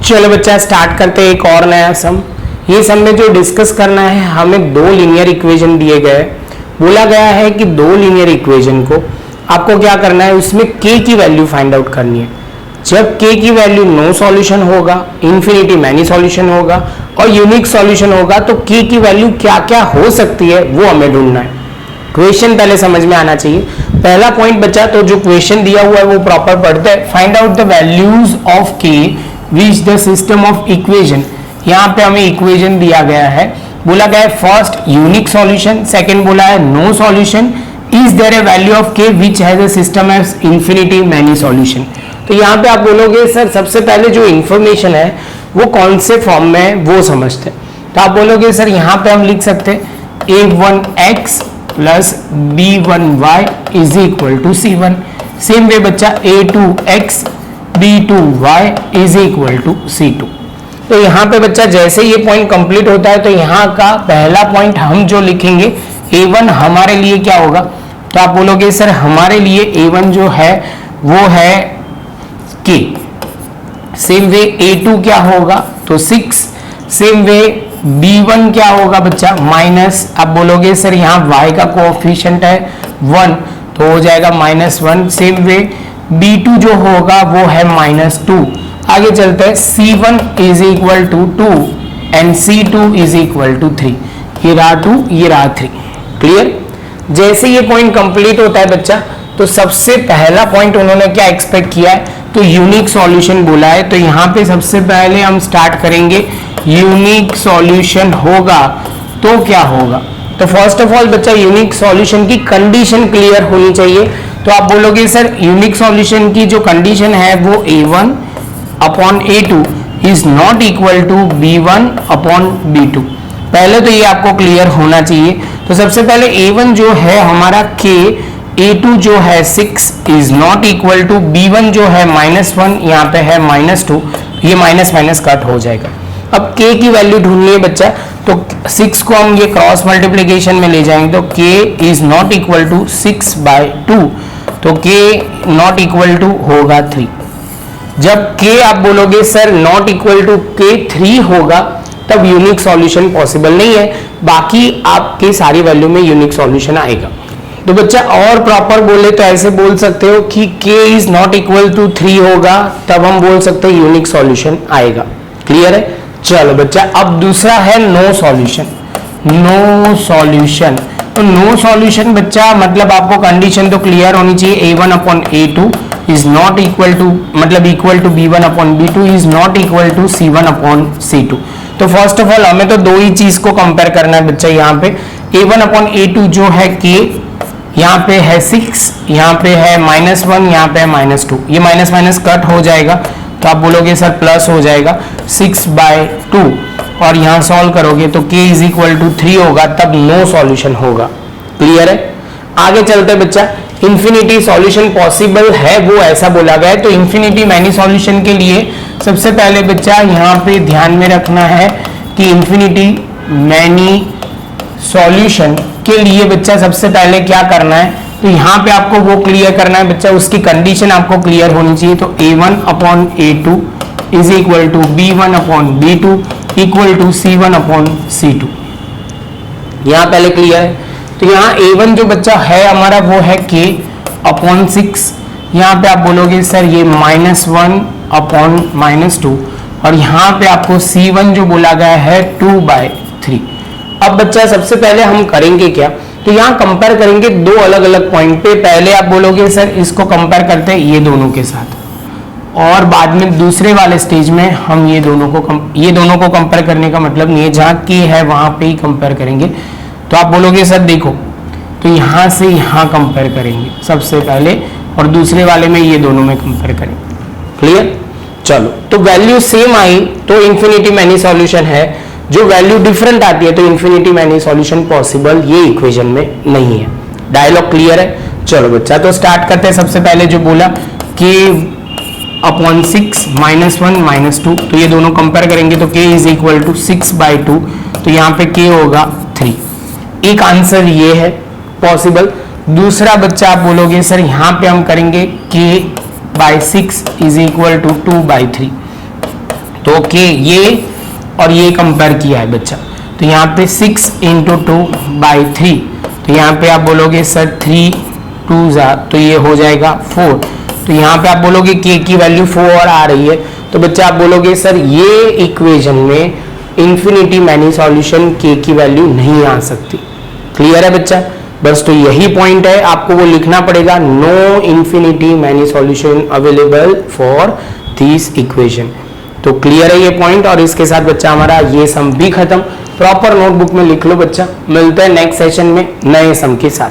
चलो बच्चा स्टार्ट करते हैं एक और नया सम। ये सम में जो डिस्कस करना है, हमें दो लीनियर इक्वेशन दिए गए। बोला गया है कि दो लीनियर इक्वेशन को आपको क्या करना है, उसमें k की वैल्यू फाइंड आउट करनी है। जब k की वैल्यू नो सॉल्यूशन होगा, इन्फिनिटी मैनी सॉल्यूशन होगा और यूनिक सॉल्यूशन होगा, तो k की वैल्यू क्या क्या हो सकती है वो हमें ढूंढना है। क्वेश्चन पहले समझ में आना चाहिए। पहला पॉइंट बच्चा, तो जो क्वेश्चन दिया हुआ है वो प्रॉपर पढ़ते हैं। Find out the values of k which the system of equation. यहाँ पे हमें इक्वेशन दिया गया है, बोला गया है फर्स्ट यूनिक सॉल्यूशन, सेकंड बोला है no solution. Is there a value of k which has a system as infinity many solution. तो यहाँ पे आप बोलोगे सर सबसे पहले जो इंफॉर्मेशन है वो कौन से फॉर्म में है वो समझते हैं। तो आप बोलोगे सर यहाँ पे हम लिख सकते हैं a1x plus b1y is equal to c1। Same way बच्चा a2x b2y is equal to c2। तो यहाँ पे बच्चा जैसे ये पॉइंट कंप्लीट होता है तो यहाँ का पहला पॉइंट हम जो लिखेंगे a1 हमारे लिए क्या होगा। तो आप बोलोगे सर हमारे लिए a1 जो है वो है k। सेम वे a2 क्या होगा, तो 6। सेम वे b1 क्या होगा बच्चा, माइनस। अब बोलोगे सर यहाँ y का कोएफिशिएंट है 1, तो हो जाएगा -1। सेम वे b2 जो होगा वो है -2। आगे चलते हैं, c1 is equal to 2 and c2 is equal to 3। ये रहा 2, ये रहा 3। क्लियर। जैसे ये पॉइंट कंप्लीट होता है बच्चा, तो सबसे पहला पॉइंट उन्होंने क्या एक्सपेक्ट किया है, तो यूनिक सॉल्यूशन बोला है। तो यहाँ पे सबसे पहले हम स्टार्ट करेंगे, यूनिक सॉल्यूशन होगा तो क्या होगा। तो फर्स्ट ऑफ ऑल बच्चा यूनिक सॉल्यूशन की कंडीशन क्लियर होनी चाहिए। तो आप बोलोगे सर यूनिक सॉल्यूशन की जो कंडीशन है वो a1 upon a2 is not equal to b1 upon b2। पहले तो ये आपको क्लियर होना चाहिए। तो सबसे पहले a1 जो है हमारा k, a2 जो है 6 is not equal to b1 जो है -1, यहाँ पे है -2, ये माइनस माइनस कट हो जाएगा। अब k की वैल्यू ढूंढनी है बच्चा, तो 6 को हम ये क्रॉस मल्टीप्लिकेशन में ले जाएंगे तो k is not equal to 6/2, तो k नॉट इक्वल टू होगा 3। जब k आप बोलोगे sir not equal to k 3 होगा तब यूनिक सॉल्यूशन पॉसिबल नहीं है, बाकी आपके सारी वैल्यू में यूनिक सॉल्यूशन आएगा। तो बच्चा और प्रॉपर बोले तो ऐसे बोल सकते हो कि k is not equal to 3 होगा, तब हम बोल सकते हैं यूनिक सॉल्यूशन आएगा। क्लियर है। चलो बच्चा अब दूसरा है नो सॉल्यूशन। नो सॉल्यूशन, तो नो सॉल्यूशन बच्चा मतलब आपको कंडीशन तो क्लियर होनी चाहिए, a1 upon a2 is not equal to मतलब equal to b1 upon b2 is not equal to c1 upon c2। तो फर्स्ट ऑफ ऑल हमें तो दो ही चीज को कंपेयर करना है बच्चा। यहाँ पे a1 अपॉन a2 जो है k, यहाँ पे है 6, यहाँ पे है -1, यहाँ पे है -2, ये माइनस माइनस कट हो जाएगा। तो आप बोलोगे सर प्लस हो जाएगा 6/2 और यहाँ सॉल्व करोगे तो k इज इक्वल टू 3 होगा, तब नो सॉल्यूशन होगा। क्लियर है। आगे चलते बच्चा, इंफिनिटी सॉल्यूशन पॉसिबल है वो ऐसा बोला गया है। तो इंफिनिटी मैनी सॉल्यूशन के लिए सबसे पहले बच्चा यहाँ पे ध्यान में रखना है कि इंफिनिटी मैनी सॉल्यूशन के लिए बच्चा सबसे पहले क्या करना है, तो यहाँ पे आपको वो क्लियर करना है बच्चा, उसकी कंडीशन आपको क्लियर होनी चाहिए। तो a1 upon a2 is equal to b1 upon b2 equal to c1 upon c2। यहाँ पहले क्लियर है। तो यहाँ a1 जो बच्चा है हमारा वो है k अपॉन 6। यहाँ पे आप बोलोगे सर ये -1 अपॉन -2 और यहाँ पे आपको c1 जो बोला गया है 2/3। अब बच्चा सबसे पहले हम करेंगे क्या, तो यहाँ कंपेयर करेंगे दो अलग अलग पॉइंट पे। पहले आप बोलोगे सर इसको कंपेयर करते हैं ये दोनों के साथ, और बाद में दूसरे वाले स्टेज में हम ये दोनों को कंपेयर करने का मतलब नहीं है, जहाँ k है वहां पे ही कंपेयर करेंगे। तो आप बोलोगे सर देखो, तो यहाँ से यहाँ कंपेयर करेंगे सबसे पहले और दूसरे वाले में ये दोनों में कंपेयर करेंगे। क्लियर। चलो तो वैल्यू सेम आई तो इंफिनिटी मैनी सॉल्यूशन है, जो वैल्यू डिफरेंट आती है तो इंफिनिटी मैनी सॉल्यूशन पॉसिबल ये इक्वेशन में नहीं है। डायलॉग क्लियर है। चलो बच्चा तो स्टार्ट करते हैं। सबसे पहले जो बोला k अपॉन 6 -1 -2, तो ये दोनों कंपेयर करेंगे तो k इज इक्वल टू 6/2, तो यहाँ पे k होगा 3। एक आंसर ये है पॉसिबल। दूसरा बच्चा आप बोलोगे सर यहाँ पे हम करेंगे k/6 इज इक्वल टू 2/3, तो के ये और ये कंपेयर किया है बच्चा, तो यहाँ पे 6 इंटू 2/3, तो यहाँ पे आप बोलोगे सर 3 2 जा, तो ये हो जाएगा 4, तो यहाँ पे आप बोलोगे के की वैल्यू 4 आ रही है, तो बच्चा आप बोलोगे सर ये इक्वेशन में इंफिनिटी मैनी सॉल्यूशन के की वैल्यू नहीं आ सकती। क्लियर है बच्चा? बस तो यही पॉइंट है, आपको वो लिखना पड़ेगा, no infinity many solution available for this equation. तो क्लियर है ये पॉइंट, और इसके साथ बच्चा हमारा ये सम भी खत्म। प्रॉपर नोटबुक में लिख लो बच्चा। मिलते हैं नेक्स्ट सेशन में नए सम के साथ।